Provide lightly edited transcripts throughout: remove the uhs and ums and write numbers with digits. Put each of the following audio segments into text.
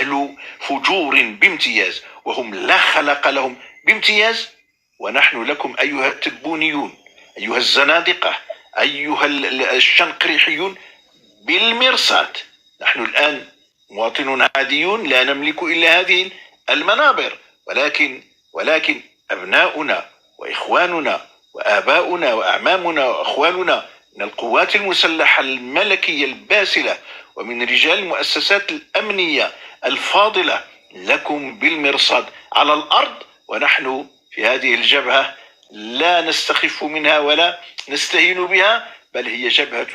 أهل فجور بامتياز، وهم لا خلق لهم بامتياز، ونحن لكم أيها التبونيون، أيها الزنادقة، أيها الشنقريحيون بالمرصاد. نحن الآن مواطنون عاديون لا نملك إلا هذه المنابر، ولكن أبناؤنا وإخواننا وآباؤنا وأعمامنا وأخواننا من القوات المسلحة الملكية الباسلة ومن رجال المؤسسات الأمنية الفاضلة لكم بالمرصاد على الأرض، ونحن في هذه الجبهة لا نستخف منها ولا نستهين بها، بل هي جبهة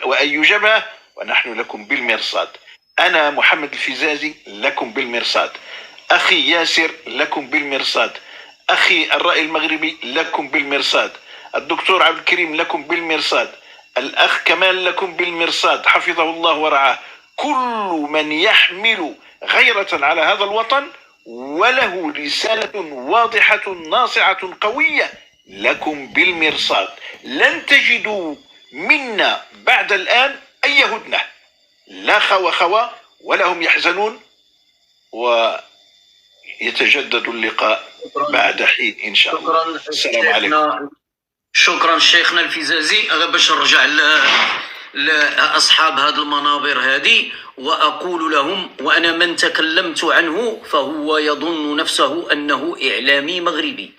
وأي جبهة، ونحن لكم بالمرصاد. أنا محمد الفزازي لكم بالمرصاد، أخي ياسر لكم بالمرصاد، أخي الرأي المغربي لكم بالمرصاد، الدكتور عبد الكريم لكم بالمرصاد، الأخ كمال لكم بالمرصاد حفظه الله ورعاه. كل من يحمل غيرة على هذا الوطن وله رسالة واضحة ناصعة قوية لكم بالمرصاد. لن تجدوا منا بعد الآن أي هدنة، لا خوا ولا هم يحزنون، ويتجدد اللقاء بعد حين إن شاء الله. السلام عليكم. شكرا شيخنا الفزازي. باش نرجع لأصحاب هذه المنابر هذه وأقول لهم، وأنا من تكلمت عنه فهو يظن نفسه أنه إعلامي مغربي،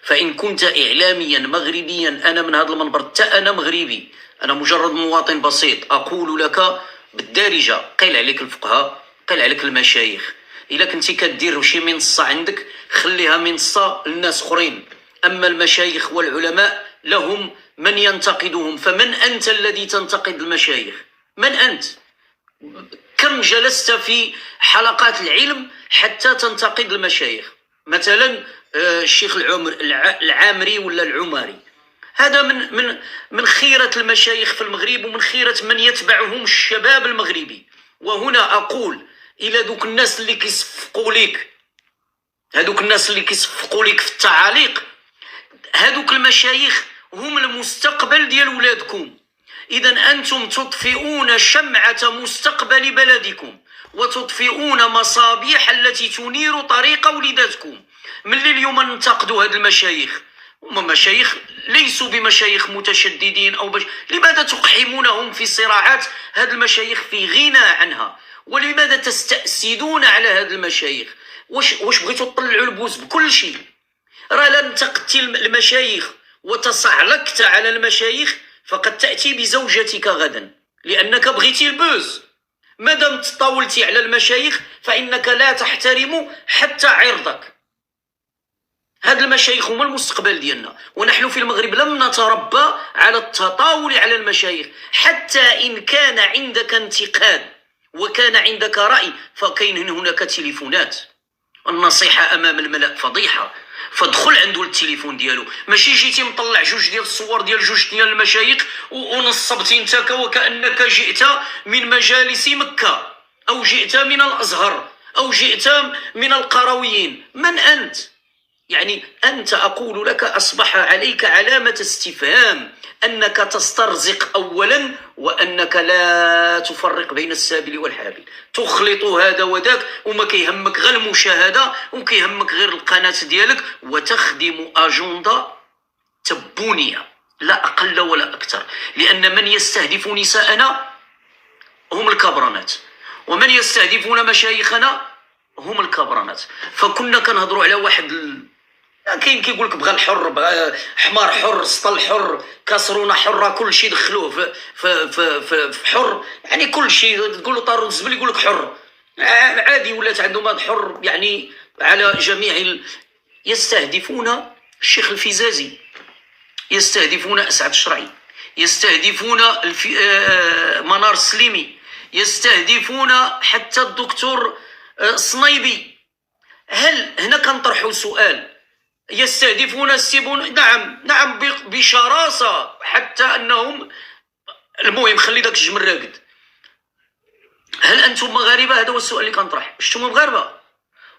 فإن كنت إعلاميا مغربيا أنا من هذا المنبر أنا مغربي، أنا مجرد مواطن بسيط أقول لك بالدارجة قيل عليك الفقهاء، قيل عليك المشايخ. إلا كنتي كدير شي منصة عندك خليها منصة للناس أخرين، أما المشايخ والعلماء لهم من ينتقدهم. فمن أنت الذي تنتقد المشايخ؟ من أنت؟ كم جلست في حلقات العلم حتى تنتقد المشايخ؟ مثلا الشيخ العامري ولا العماري، هذا من خيرة المشايخ في المغرب ومن خيرة من يتبعهم الشباب المغربي. وهنا أقول إلى دوك الناس اللي كيصفقوا ليك، هذوك الناس اللي كيصفقوا ليك في التعاليق، هذوك المشايخ هم المستقبل ديال ولادكم. إذا أنتم تطفئون شمعة مستقبل بلدكم وتطفئون مصابيح التي تنير طريق ولادتكم. من اللي اليوم ننتقدوا هذه المشايخ، هم مشايخ ليسوا بمشايخ متشددين لماذا تقحمونهم في صراعات؟ هذه المشايخ في غنى عنها. ولماذا تستأسدون على هذه المشايخ؟ واش بغيتوا تطلعوا البوز بكل شيء؟ راه لن تقتل المشايخ وتصعلكت على المشايخ فقد تأتي بزوجتك غدا، لأنك بغيتي البوز. مادام تطاولتي على المشايخ فإنك لا تحترم حتى عرضك. هاد المشايخ هما المستقبل ديالنا، ونحن في المغرب لم نتربى على التطاول على المشايخ. حتى إن كان عندك انتقاد وكان عندك رأي فكاين هناك تليفونات. النصيحة أمام الملأ فضيحة، فادخل عنده التليفون ديالو، ماشي جيتي مطلع جوج ديال الصور ديال جوج ديال المشايخ ونصبتي انت وكأنك جئت من مجالس مكة أو جئت من الأزهر أو جئت من القرويين. من أنت؟ يعني أنت أقول لك أصبح عليك علامة استفهام، أنك تسترزق أولا، وأنك لا تفرق بين السابل والحابل، تخلط هذا وذاك، وما كيهمك غير المشاهدة وكيهمك غير القناة ديالك، وتخدم أجندة تبونية لا أقل ولا أكثر. لأن من يستهدف نساءنا هم الكبرانات، ومن يستهدفون مشايخنا هم الكبرانات. فكنا كنهضروا على واحد كاين كيقول لك بغى الحر، بغى حمار حر، سطل حر، كاسرونه حره، كل شيء دخلوه في حر. يعني كل شيء تقول له طارون الزبل يقول لك حر، عادي ولات عندهم هذا حر يعني على جميع يستهدفون الشيخ الفزازي، يستهدفون أسعد الشرعي، يستهدفون منار السليمي، يستهدفون حتى الدكتور الصنيبي. هل هنا كنطرحوا سؤال، يستهدفون السيبون؟ نعم بشراسة، حتى أنهم المهم خلي داك الجمر راقد. هل أنتم مغاربة؟ هذا هو السؤال اللي كنطرح. واش نتوما مغاربة؟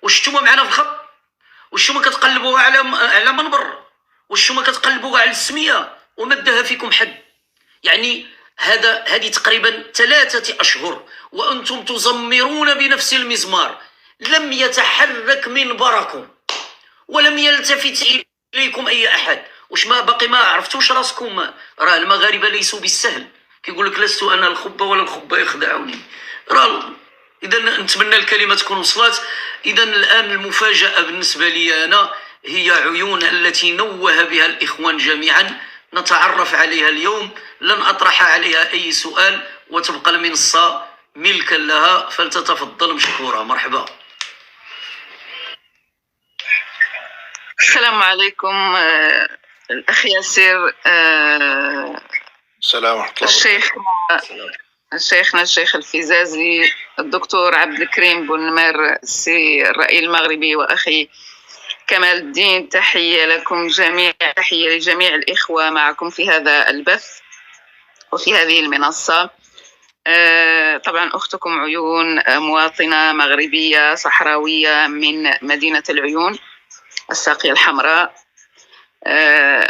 واش نتوما معنا في الخط؟ واش نتوما كتقلبوها على منبر؟ واش نتوما كتقلبوها على السمية وما داها فيكم حد؟ يعني هذه تقريبا 3 أشهر وأنتم تزمرون بنفس المزمار، لم يتحرك منبركم ولم يلتفت إليكم أي أحد. واش ما باقي ما عرفتوش راسكم؟ راه المغاربة ليسوا بالسهل، كيقول لك لست أنا الخبة ولا الخبة يخدعوني. راه إذا نتمنى الكلمة تكون وصلت. إذا الآن المفاجأة بالنسبة لي أنا هي عيون التي نوه بها الإخوان جميعا، نتعرف عليها اليوم، لن أطرح عليها أي سؤال وتبقى المنصة ملكا لها، فلتتفضل مشكورة. مرحبا. السلام عليكم الأخ ياسر. السلام ورحمة الله. شيخنا الشيخ الفزازي، الدكتور عبد الكريم بن نمر السي الرأي المغربي، وأخي كمال الدين، تحية لكم جميعا، تحية لجميع الإخوة معكم في هذا البث وفي هذه المنصة. طبعا أختكم عيون، مواطنة مغربية صحراوية من مدينة العيون الساقية الحمراء.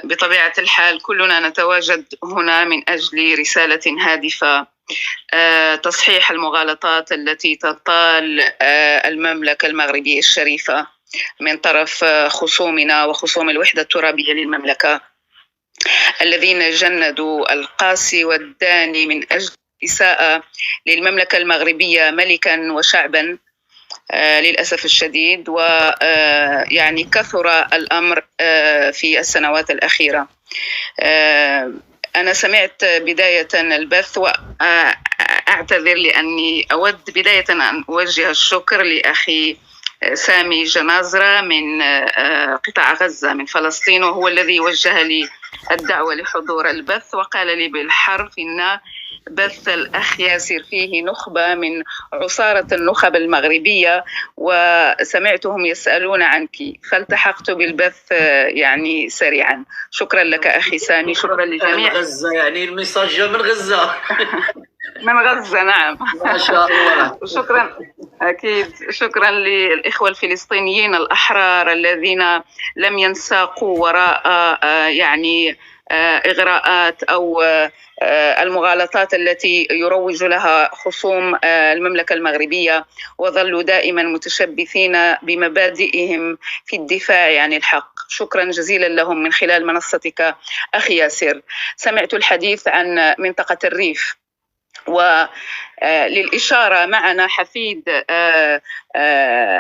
بطبيعة الحال كلنا نتواجد هنا من أجل رسالة هادفة، تصحيح المغالطات التي تطال المملكة المغربية الشريفة من طرف خصومنا وخصوم الوحدة الترابية للمملكة، الذين جندوا القاسي والداني من أجل إساءة للمملكة المغربية ملكا وشعبا للأسف الشديد. ويعني كثر الأمر في السنوات الأخيرة. أنا سمعت بداية البث وأعتذر لأني أود بداية أن أوجه الشكر لأخي سامي جنازرة من قطاع غزة من فلسطين، وهو الذي وجه لي الدعوة لحضور البث، وقال لي بالحرف إن بث الأخ ياسر فيه نخبة من عصارة النخب المغربية، وسمعتهم يسألون عنك، فالتحقت بالبث يعني سريعا. شكرا لك أخي سامي، شكرا لجميع. غزة يعني الميساج جا من غزة. من غزة، نعم. ما شاء الله. شكرا، أكيد شكرا للإخوة الفلسطينيين الأحرار الذين لم ينساقوا وراء يعني إغراءات أو المغالطات التي يروج لها خصوم المملكة المغربية، وظلوا دائما متشبثين بمبادئهم في الدفاع عن الحق. شكرا جزيلا لهم من خلال منصتك أخي ياسر. سمعت الحديث عن منطقة الريف، وللإشارة معنا حفيد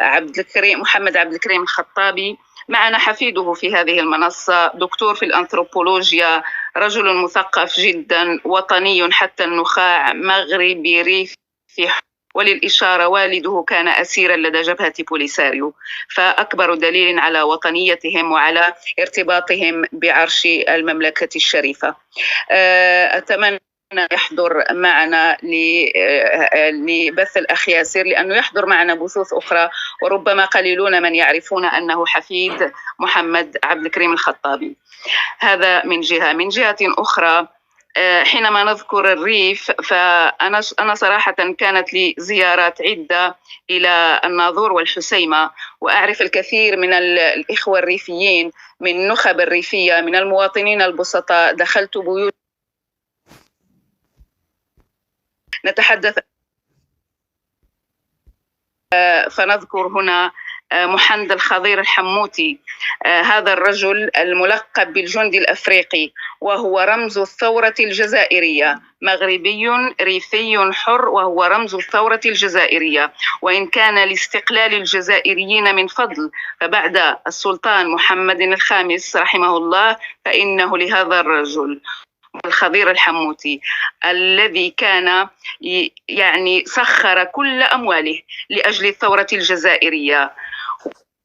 عبد الكريم محمد عبد الكريم الخطابي، معنا حفيده في هذه المنصة، دكتور في الأنثروبولوجيا، رجل مثقف جدا، وطني حتى النخاع، مغربي ريفي، وللإشارة والده كان أسيرا لدى جبهة بوليساريو، فأكبر دليل على وطنيتهم وعلى ارتباطهم بعرش المملكة الشريفة. أتمنى يحضر معنا لبث الأخ ياسر، لأنه يحضر معنا بثوث أخرى، وربما قليلون من يعرفون أنه حفيد محمد عبد الكريم الخطابي. هذا من جهة. من جهة أخرى، حينما نذكر الريف، فأنا صراحة كانت لي زيارات عدة إلى الناظور والحسيمة، وأعرف الكثير من الإخوة الريفيين، من النخب الريفية، من المواطنين البسطاء. دخلت بيوت نتحدث، فنذكر هنا محمد الخضير الحموتي، هذا الرجل الملقب بالجندي الأفريقي، وهو رمز الثورة الجزائرية، مغربي ريفي حر، وهو رمز الثورة الجزائرية. وإن كان لاستقلال الجزائريين من فضل، فبعد السلطان محمد الخامس رحمه الله، فإنه لهذا الرجل الخضير الحموتي الذي كان يعني سخر كل أمواله لأجل الثورة الجزائرية.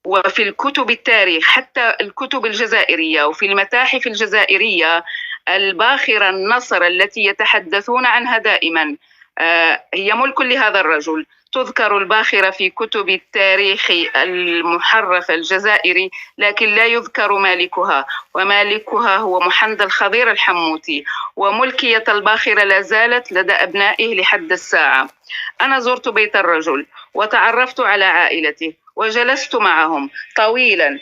وفي الكتب التاريخ، حتى الكتب الجزائرية وفي المتاحف الجزائرية الباخرة النصر التي يتحدثون عنها دائما هي ملك لهذا الرجل. تذكر الباخرة في كتب التاريخ المحرف الجزائري، لكن لا يذكر مالكها، ومالكها هو محمد الخضير الحموتي، وملكية الباخرة لا زالت لدى أبنائه لحد الساعة. أنا زرت بيت الرجل وتعرفت على عائلته، وجلست معهم طويلا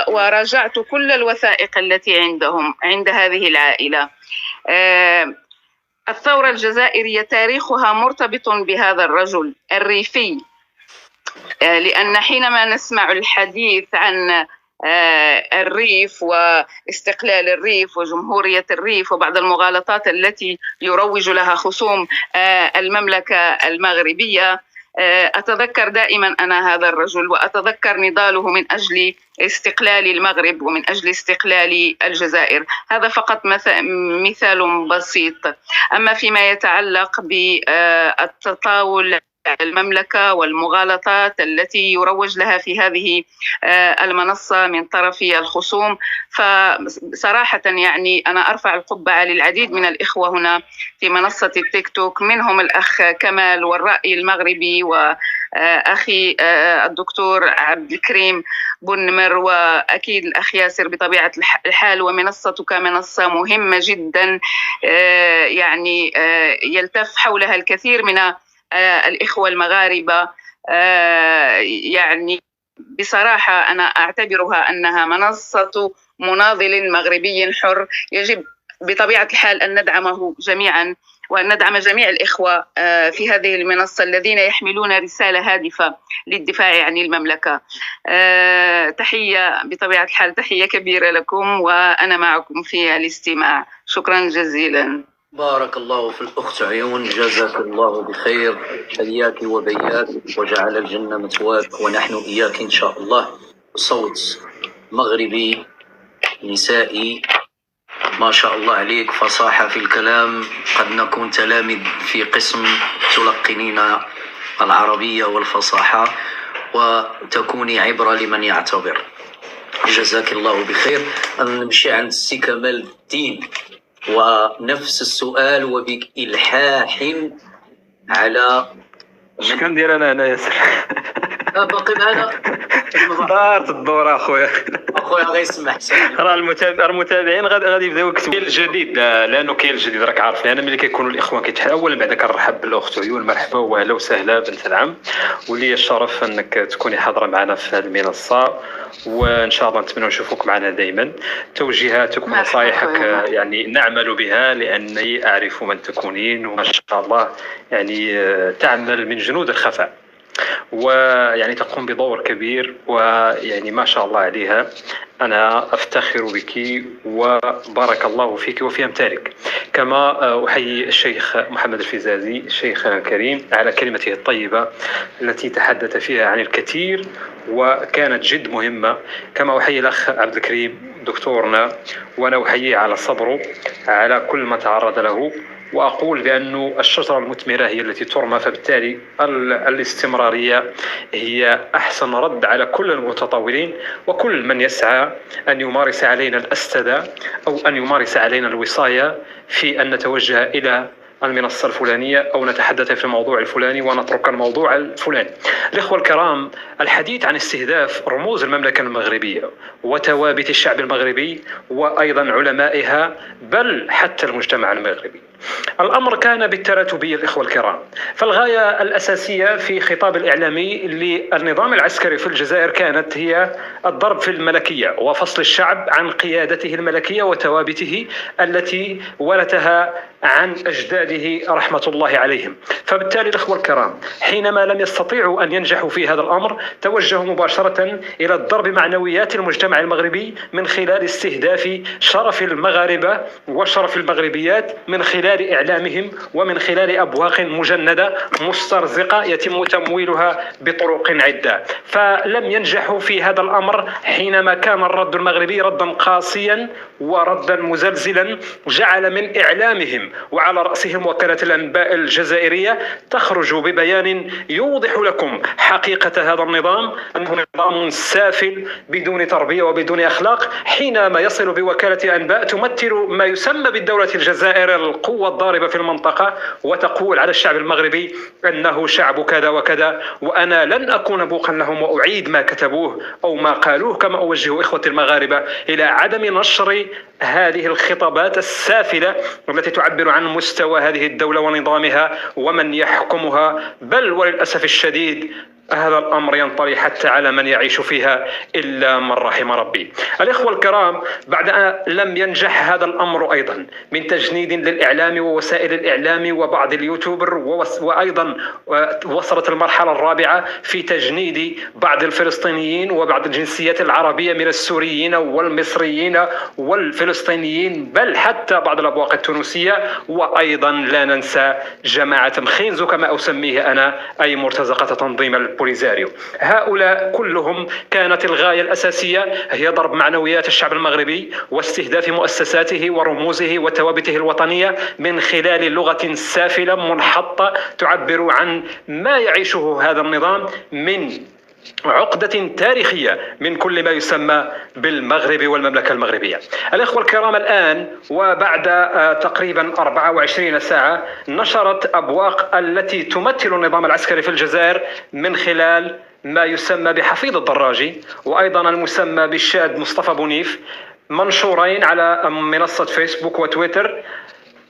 وراجعت كل الوثائق التي عندهم عند هذه العائلة. الثورة الجزائرية تاريخها مرتبط بهذا الرجل الريفي، لأن حينما نسمع الحديث عن الريف واستقلال الريف وجمهورية الريف وبعض المغالطات التي يروج لها خصوم المملكة المغربية، أتذكر دائما أنا هذا الرجل، وأتذكر نضاله من أجل استقلال المغرب ومن أجل استقلال الجزائر. هذا فقط مثال بسيط. أما فيما يتعلق بالتطاول المملكة والمغالطات التي يروج لها في هذه المنصة من طرف الخصوم، فصراحة يعني أنا أرفع القبعة للعديد من الإخوة هنا في منصة التيك توك، منهم الأخ كمال والرأي المغربي، وأخي الدكتور عبد الكريم بنمر، وأكيد الأخ ياسر بطبيعة الحال. ومنصتك منصة مهمة جدا، يعني يلتف حولها الكثير من الإخوة المغاربة. يعني بصراحة أنا أعتبرها أنها منصة مناضل مغربي حر، يجب بطبيعة الحال أن ندعمه جميعا، وأن ندعم جميع الإخوة في هذه المنصة الذين يحملون رسالة هادفة للدفاع عن المملكة. تحية بطبيعة الحال، تحية كبيرة لكم، وأنا معكم في الاستماع. شكرا جزيلا. بارك الله في الأخت عيون، جزاك الله بخير، حياك وبياك وجعل الجنة مثواك، ونحن إياك إن شاء الله. صوت مغربي نسائي، ما شاء الله عليك، فصاحة في الكلام، قد نكون تلاميذ في قسم تلقنين العربية والفصاحة، وتكوني عبرة لمن يعتبر. جزاك الله بخير. نمشي عند السي كمال الدين، ونفس السؤال وبإلحاح على شكون ندير انا ياسر؟ باقي معنا دارت الدور اخويا غيسمح سامي. راه المتابعين غادي يبداو يكتبوا الجديد، لانه كاين الجديد راك عارف. انا ملي كيكونوا الاخوان كيتحدثوا، اولا بعدا كنرحب بالاخت عيون، مرحبا واهلا وسهلا بنت العم، ولي الشرف انك تكوني حاضره معنا في هذه المنصه، وان شاء الله نتمنى نشوفوك معنا دائما. توجيهاتك ونصائحك يعني نعمل بها، لاني اعرف من تكونين، وما شاء الله يعني تعمل من جنود الخفاء، ويعني تقوم بدور كبير، ويعني ما شاء الله عليها. أنا أفتخر بك وبارك الله فيك وفي أمثالك. كما أحيي الشيخ محمد الفزازي الشيخ الكريم على كلمته الطيبة التي تحدث فيها عن الكثير وكانت جد مهمة. كما أحيي الأخ عبد الكريم دكتورنا، وأنا أحييه على صبره على كل ما تعرض له، وأقول بأن الشجرة المثمرة هي التي ترمى، فبالتالي الاستمرارية هي أحسن رد على كل المتطاولين وكل من يسعى أن يمارس علينا الأستاذة أو أن يمارس علينا الوصاية في أن نتوجه إلى المنصة الفلانية أو نتحدث في الموضوع الفلاني ونترك الموضوع الفلاني. الإخوة الكرام، الحديث عن استهداف رموز المملكة المغربية وتوابت الشعب المغربي وأيضا علمائها، بل حتى المجتمع المغربي، الأمر كان بالتراتبية الإخوة الكرام. فالغاية الأساسية في خطاب الإعلامي للنظام العسكري في الجزائر كانت هي الضرب في الملكية وفصل الشعب عن قيادته الملكية وتوابته التي ورثها عن أجداده رحمة الله عليهم. فبالتالي الأخوة الكرام، حينما لم يستطيعوا أن ينجحوا في هذا الأمر، توجهوا مباشرة إلى الضرب معنويات المجتمع المغربي من خلال استهداف شرف المغاربة وشرف المغربيات من خلال إعلامهم ومن خلال أبواق مجندة مسترزقة يتم تمويلها بطرق عدة. فلم ينجحوا في هذا الأمر حينما كان الرد المغربي ردا قاسيا وردا مزلزلا، جعل من إعلامهم وعلى رأسهم وكالة الأنباء الجزائرية تخرج ببيان يوضح لكم حقيقة هذا النظام، أنه نظام سافل بدون تربية وبدون أخلاق. حينما يصل بوكالة أنباء تمثل ما يسمى بالدولة الجزائر القوة الضاربة في المنطقة، وتقول على الشعب المغربي أنه شعب كذا وكذا، وأنا لن أكون بوقا لهم وأعيد ما كتبوه أو ما قالوه. كما أوجه إخوتي المغاربة إلى عدم نشر هذه الخطابات السافلة التي تعبر عن مستوى هذه الدولة ونظامها ومن يحكمها، بل وللأسف الشديد هذا الأمر ينطلي حتى على من يعيش فيها إلا من رحم ربي. الإخوة الكرام، بعد أن لم ينجح هذا الأمر أيضا من تجنيد للإعلام ووسائل الإعلام وبعض اليوتيوبر، وأيضا وصلت المرحلة الرابعة في تجنيد بعض الفلسطينيين وبعض الجنسيات العربية من السوريين والمصريين والفلسطينيين، بل حتى بعض الأبواق التونسية. وأيضا لا ننسى جماعة مخينزو كما أسميه أنا، أي مرتزقة تنظيم البوليزاريو. هؤلاء كلهم كانت الغاية الأساسية هي ضرب معنويات الشعب المغربي واستهداف مؤسساته ورموزه وثوابته الوطنية من خلال لغة سافلة منحطة تعبر عن ما يعيشه هذا النظام من عقدة تاريخية من كل ما يسمى بالمغرب والمملكة المغربية. الأخوة الكرام، الآن وبعد تقريبا 24 ساعة نشرت أبواق التي تمثل النظام العسكري في الجزائر من خلال ما يسمى بحفيظ الدراجي وأيضا المسمى بالشاد مصطفى بونيف منشورين على منصة فيسبوك وتويتر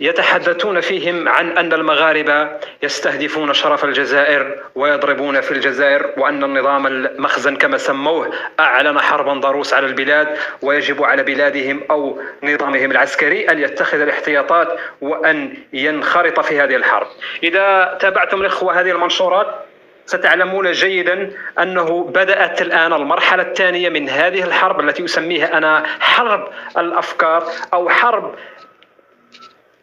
يتحدثون فيهم عن أن المغاربة يستهدفون شرف الجزائر ويضربون في الجزائر، وأن النظام المخزن كما سموه أعلن حربا ضروس على البلاد، ويجب على بلادهم أو نظامهم العسكري أن يتخذ الاحتياطات وأن ينخرط في هذه الحرب. إذا تابعتم الإخوة هذه المنشورات ستعلمون جيدا أنه بدأت الآن المرحلة الثانية من هذه الحرب التي أسميها أنا حرب الأفكار، أو حرب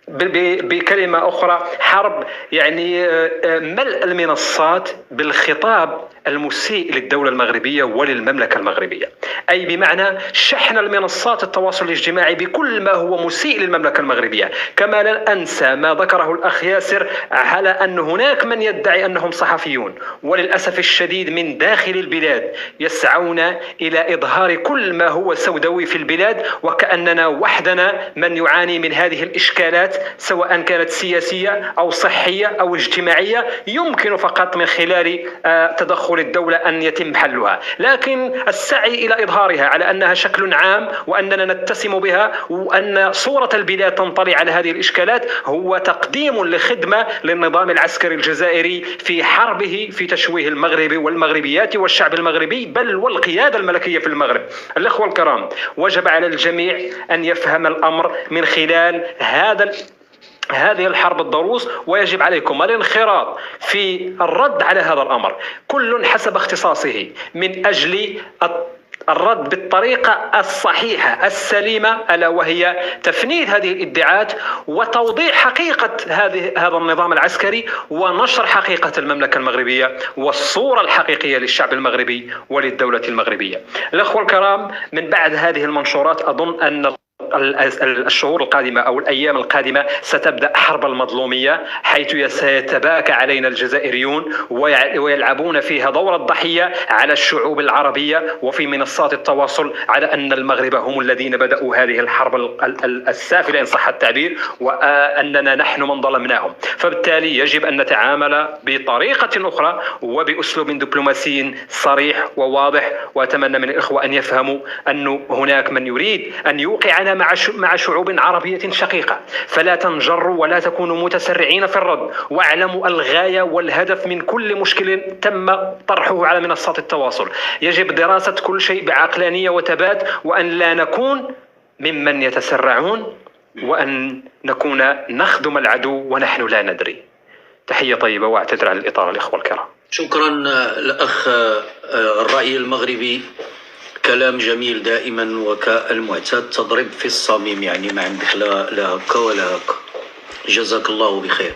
بكلمة أخرى حرب يعني ملء المنصات بالخطاب المسيء للدولة المغربية وللمملكة المغربية، أي بمعنى شحن المنصات التواصل الاجتماعي بكل ما هو مسيء للمملكة المغربية. كما لن أنسى ما ذكره الأخ ياسر على أن هناك من يدعي أنهم صحفيون، وللأسف الشديد من داخل البلاد يسعون إلى إظهار كل ما هو سوداوي في البلاد، وكأننا وحدنا من يعاني من هذه الإشكالات سواء كانت سياسية أو صحية أو اجتماعية، يمكن فقط من خلال تدخل الدولة أن يتم حلها. لكن السعي إلى إظهارها على أنها شكل عام وأننا نتسم بها وأن صورة البلاد تنطلي على هذه الإشكالات هو تقديم لخدمة للنظام العسكري الجزائري في حربه في تشويه المغرب والمغربيات والشعب المغربي بل والقيادة الملكية في المغرب. الأخوة الكرام، وجب على الجميع أن يفهم الأمر من خلال هذه الحرب الضروس، ويجب عليكم الانخراط في الرد على هذا الأمر كل حسب اختصاصه من أجل الرد بالطريقة الصحيحة السليمة، ألا وهي تفنيد هذه الادعاءات وتوضيح حقيقة هذا النظام العسكري ونشر حقيقة المملكة المغربية والصورة الحقيقية للشعب المغربي وللدولة المغربية. الأخوة الكرام، من بعد هذه المنشورات أظن أن الشهور القادمة أو الأيام القادمة ستبدأ حرب المظلومية، حيث سيتباكى علينا الجزائريون ويلعبون فيها دور الضحية على الشعوب العربية وفي منصات التواصل على أن المغرب هم الذين بدأوا هذه الحرب السافلة إن صح التعبير، وأننا نحن من ظلمناهم. فبالتالي يجب أن نتعامل بطريقة أخرى وبأسلوب دبلوماسي صريح وواضح، وأتمنى من الإخوة أن يفهموا أن هناك من يريد أن يوقعنا مع شعوب عربية شقيقة، فلا تنجروا ولا تكونوا متسرعين في الرد، واعلموا الغاية والهدف من كل مشكل تم طرحه على منصات التواصل. يجب دراسة كل شيء بعقلانية وثبات، وأن لا نكون ممن يتسرعون، وأن نكون نخدم العدو ونحن لا ندري. تحية طيبة واعتذر على الإطالة الإخوة الكرام. شكرا الأخ. الرأي المغربي كلام جميل دائما وكالمعتاد تضرب في الصميم، يعني ما عندك لا هكا ولا هكا. جزاك الله بخير.